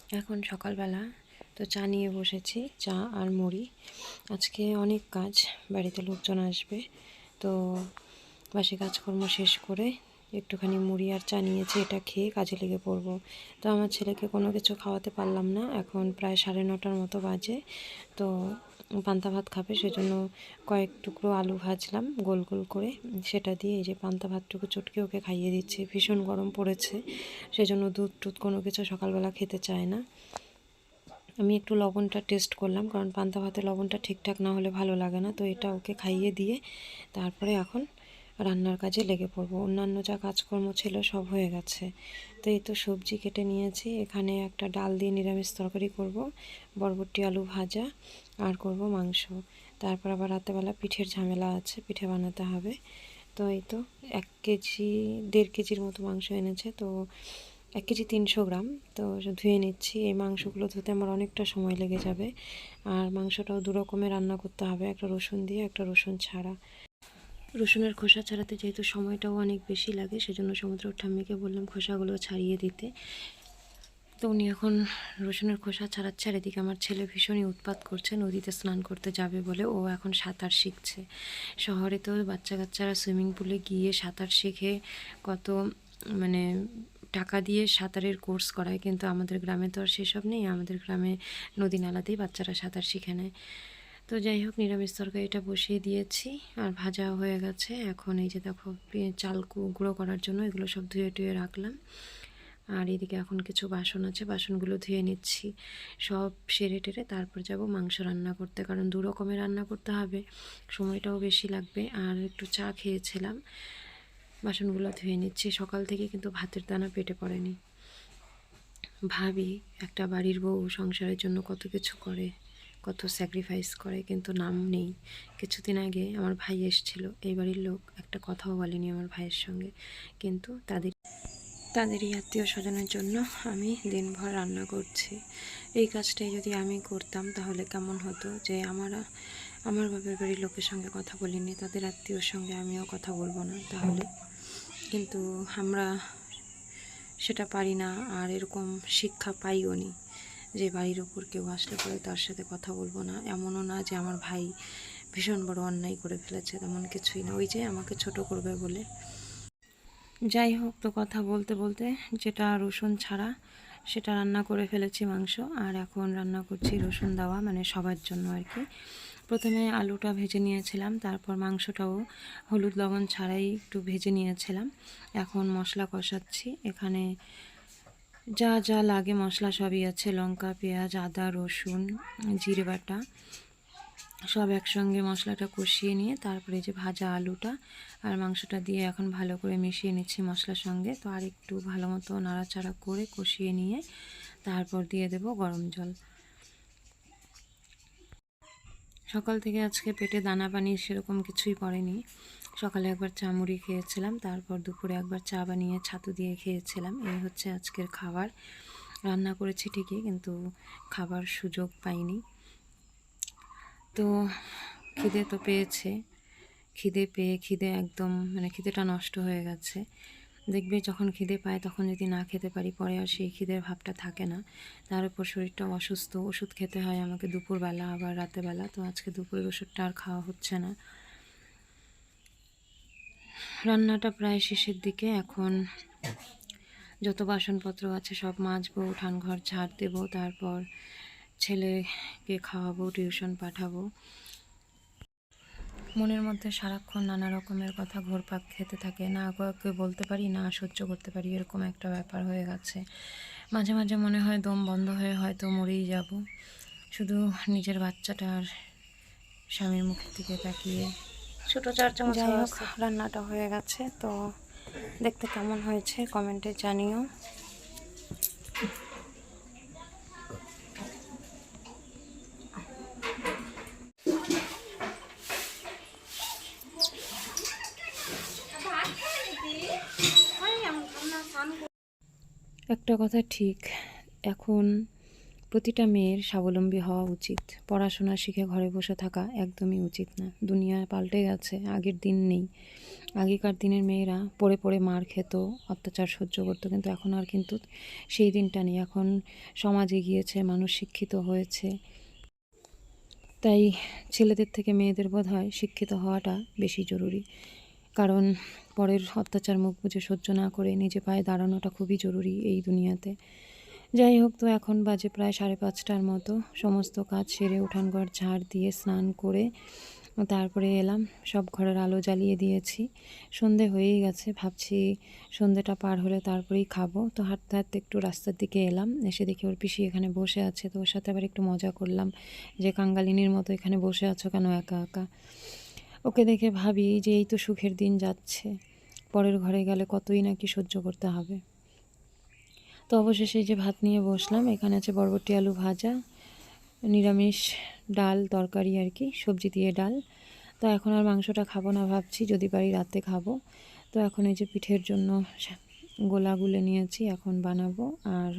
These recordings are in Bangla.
এখন সকালবেলা তো চা নিয়ে বসেছি, চা আর মুড়ি। আজকে অনেক কাজ, বাড়িতে লোকজন আসবে, তো বাসি কাজকর্ম শেষ করে একটুখানি মুড়ি আর চা নিয়েছি, এটা খেয়ে কাজে লেগে পড়বো। তো আমার ছেলেকে কোনো কিছু খাওয়াতে পারলাম না, এখন প্রায় 9:30 মতো বাজে। তো পান্তা ভাত খাবে, সেজন্য কয়েক টুকরো আলু ভাজলাম গোল গোল করে, সেটা দিয়ে এই যে পান্তা ভাতটুকু চটকে ওকে খাইয়ে দিচ্ছি। ভীষণ গরম পড়েছে, সেজন্য দুধ টুধ কোনো কিছু সকালবেলা খেতে চায় না। আমি একটু লবণটা টেস্ট করলাম, কারণ পান্তা ভাতে লবণটা ঠিকঠাক না হলে ভালো লাগে না। তো এটা ওকে খাইয়ে দিয়ে তারপরে এখন রান্নার কাজে লেগে পড়বো। অন্যান্য যা কাজকর্ম ছিল সব হয়ে গেছে। তো এই তো সবজি কেটে নিয়েছি, এখানে একটা ডাল দিয়ে নিরামিষ তরকারি করব, বরবটি আলু ভাজা, আর করব মাংস। তারপর আবার রাতেবেলা পিঠের ঝামেলা আছে, পিঠে বানাতে হবে। তো এই তো 1 কেজি 1.5 কেজির মতো মাংস এনেছে, তো 1 কেজি 300 গ্রাম। তো ধুয়ে নিচ্ছি, এই মাংসগুলো ধুতে আমার অনেকটা সময় লেগে যাবে। আর মাংসটাও 2 রকমের রান্না করতে হবে, একটা রসুন দিয়ে, একটা রসুন ছাড়া। রসুনের খোসা ছাড়াতে যেহেতু সময়টাও অনেক বেশি লাগে, সেজন্য সমুদ্র ঠাম্মিকে বললাম খোসাগুলো ছাড়িয়ে দিতে। তো উনি এখন রসুনের খোসা ছাড়াচ্ছে। আর এদিকে আমার ছেলে ভীষণই উৎপাত করছে, নদীতে স্নান করতে যাবে বলে। ও এখন সাঁতার শিখছে। শহরে তো বাচ্চা কাচ্চারা সুইমিং পুলে গিয়ে সাঁতার শিখে কত মানে টাকা দিয়ে সাঁতারের কোর্স করায়, কিন্তু আমাদের গ্রামে তো আর সেসব নেই। আমাদের গ্রামে নদী নালাতেই বাচ্চারা সাঁতার শিখে নেয়। তো যাই হোক, নিরামিষ তরকারিটা বসিয়ে দিয়েছি আর ভাজা হয়ে গেছে। এখন এই যে দেখো, চাল গুঁড়ো করার জন্য এগুলো সব ধুয়ে টুয়ে রাখলাম। আর এদিকে এখন কিছু বাসন আছে, বাসনগুলো ধুয়ে নিচ্ছি। সব সেরে টেরে তারপর যাব মাংস রান্না করতে, কারণ 2 রকমের রান্না করতে হবে, সময়টাও বেশি লাগবে। আর একটু চা খেয়েছিলাম। বাসনগুলো ধুয়ে নিচ্ছি। সকাল থেকে কিন্তু ভাতের দানা পেটে পড়েনি। ভাবি একটা বাড়ির বউ সংসারের জন্য কত কিছু করে, কত স্যাক্রিফাইস করে, কিন্তু নাম নেই। কিছুদিন আগে আমার ভাই এসেছিল, এই বাড়ির লোক একটা কথাও বলেনি আমার ভাইয়ের সঙ্গে, কিন্তু তাদেরই আত্মীয় স্বজনের জন্য আমি দিনভর রান্না করছি। এই কাজটাই যদি আমি করতাম তাহলে কেমন হতো, যে আমার বাপের বাড়ির লোকের সঙ্গে কথা বলিনি, তাদের আত্মীয়র সঙ্গে আমিও কথা বলবো না তাহলে। কিন্তু আমরা সেটা পারি না, আর এরকম শিক্ষা পাইও নি যে বাড়ির ওপর কেউ আসলে পরে তার সাথে কথা বলবো না। এমনও না যে আমার ভাই ভীষণ বড় অন্যায় করে ফেলেছে, তেমন কিছুই না, ওই যে আমাকে ছোট করবে বলে। যাই হোক, তো কথা বলতে বলতে যেটা রসুন ছাড়া সেটা রান্না করে ফেলেছি মাংস, আর এখন রান্না করছি রসুন দেওয়া, মানে সবার জন্য আর কি। প্রথমে আলুটা ভেজে নিয়েছিলাম, তারপর মাংসটাও হলুদ লবণ ছাড়াই একটু ভেজে নিয়েছিলাম। এখন মশলা কষাচ্ছি। এখানে যা যা লাগে মশলা সবই আছে, লঙ্কা, পেঁয়াজ, আদা, রসুন, জিরে বাটা, সব একসঙ্গে মশলাটা কষিয়ে নিয়ে তারপরে যে ভাজা আলুটা আর মাংসটা দিয়ে এখন ভালো করে মিশিয়ে নিচ্ছি মশলার সঙ্গে। তো আর একটু ভালো মতো নাড়াচাড়া করে কষিয়ে নিয়ে তারপর দিয়ে দেব গরম জল। সকাল থেকে আজকে পেটে দানা পানি সেরকম কিছুই পড়েনি। সকালে একবার চা মুড়ি খেয়েছিলাম, তারপর দুপুরে একবার চা বানিয়ে ছাতু দিয়ে খেয়েছিলাম। এই হচ্ছে আজকের খাবার। রান্না করেছি ঠিকই, কিন্তু খাবার সুযোগ পাইনি। তো খিদে তো পেয়েছে, খিদে একদম মানে খিদেটা নষ্ট হয়ে গেছে। দেখবে যখন খিদে পায় তখন যদি না খেতে পারি, পরে আর সেই খিদের ভাবটা থাকে না। তার উপর শরীরটা অসুস্থ, ওষুধ খেতে হয় আমাকে দুপুরবেলা আবার রাতেবেলা। তো আজকে দুপুরের ওষুধটা আর খাওয়া হচ্ছে না। রান্নাটা প্রায় শেষের দিকে। এখন যত বাসনপত্র আছে সব মাজবো, উঠান ঘর ঝাড় দেবো, তারপর ছেলেকে খাওয়াবো, টিউশন পাঠাবো। মনের মধ্যে সারাক্ষণ নানা রকমের কথা ঘুরপাক খেতে থাকে, না কাউকে বলতে পারি না সহ্য করতে পারি, এরকম একটা ব্যাপার হয়ে গেছে। মাঝে মাঝে মনে হয় দম বন্ধ হয়ে হয়তো মরেই যাব, শুধু নিজের বাচ্চাটার স্বামীর মুখের দিকে তাকিয়ে। ছোটো 4 চামচ যাই হোক, আছে। রান্নাটা হয়ে গেছে, তো দেখতে কেমন হয়েছে কমেন্টে জানিও। একটা কথা ঠিক, এখন প্রতিটা মেয়ের স্বাবলম্বী হওয়া উচিত। পড়াশোনা শিখে ঘরে বসে থাকা একদমই উচিত না। দুনিয়া পাল্টে গেছে, আগের দিন নেই। আগেকার দিনের মেয়েরা পড়ে পড়ে মার খেত, অত্যাচার সহ্য করতো, কিন্তু এখন আর কিন্তু সেই দিনটা নেই। এখন সমাজ এগিয়েছে, মানুষ শিক্ষিত হয়েছে, তাই ছেলেদের থেকে মেয়েদের বোধহয় শিক্ষিত হওয়াটা বেশি জরুরি। কারণ পরের অত্যাচার মুখ বুজে সহ্য না করে নিজে পায়ে দাঁড়ানোটা খুবই জরুরি এই দুনিয়াতে। যাই হোক, তো এখন বাজে প্রায় 5:30টার মতো। সমস্ত কাজ সেরে উঠানঘর ঝাড় দিয়ে স্নান করে তারপরে এলাম, সব ঘরের আলো জ্বালিয়ে দিয়েছি। সন্ধে হয়েই গেছে, ভাবছি সন্ধেটা পার হলে তারপরেই খাবো। তো হাঁটতে হাঁটতে একটু রাস্তার দিকে এলাম, এসে দেখি ওর পিসি এখানে বসে আছে। তো ওর সাথে আবার একটু মজা করলাম যে, কাঙ্গালিনীর মতো এখানে বসে আছো কেন একা একা। ওকে দেখে ভাবি যে এই তো সুখের দিন যাচ্ছে, পরের ঘরে গেলে কতই নাকি সহ্য করতে হবে। তো অবশেষে যে ভাত নিয়ে বসলাম, এখানে আছে বরবটি আলু ভাজা, নিরামিষ ডাল তরকারি আর কি, সবজি দিয়ে ডাল। তো এখন আর মাংসটা খাবো না, ভাবছি যদি পারি রাতে খাবো। তো এখন এই যে পিঠের জন্য গোলা গুলে নিয়েছি, এখন বানাবো। আর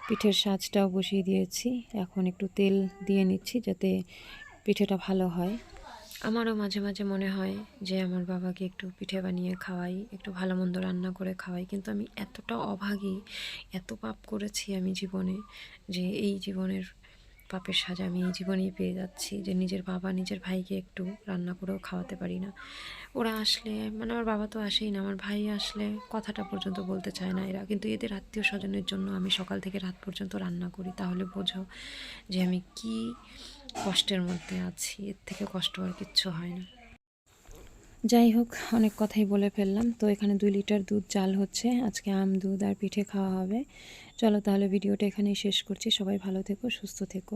পিঠের সাজটাও বসিয়ে দিয়েছি, এখন একটু তেল দিয়ে নিচ্ছি যাতে পিঠেটা ভালো হয়। আমারও মাঝে মাঝে মনে হয় যে আমার বাবাকে একটু পিঠে বানিয়ে খাওয়াই, একটু ভালো মন্দ রান্না করে খাওয়াই, কিন্তু আমি এতটা অভাগী, এত পাপ করেছি আমি জীবনে, যে এই জীবনের পাপের সাজা আমি এই জীবনেই পেয়ে যাচ্ছি, যে নিজের বাবা নিজের ভাইকে একটু রান্না করেও খাওয়াতে পারি না। ওরা আসলে, মানে আমার বাবা তো আসেই না, আমার ভাই আসলে কথাটা পর্যন্ত বলতে চায় না এরা, কিন্তু এদের আত্মীয় স্বজনের জন্য আমি সকাল থেকে রাত পর্যন্ত রান্না করি। তাহলে বোঝো যে আমি কি কষ্টের মধ্যে আছি, এর থেকে কষ্ট আর কিচ্ছু হয় না। যাই হোক, অনেক কথাই বলে ফেললাম। তো এখানে 2 লিটার দুধ জাল হচ্ছে, আজকে আম দুধ আর পিঠে খাওয়া হবে। চলো তাহলে ভিডিওটা এখানেই শেষ করছি। সবাই ভালো থেকো, সুস্থ থেকো।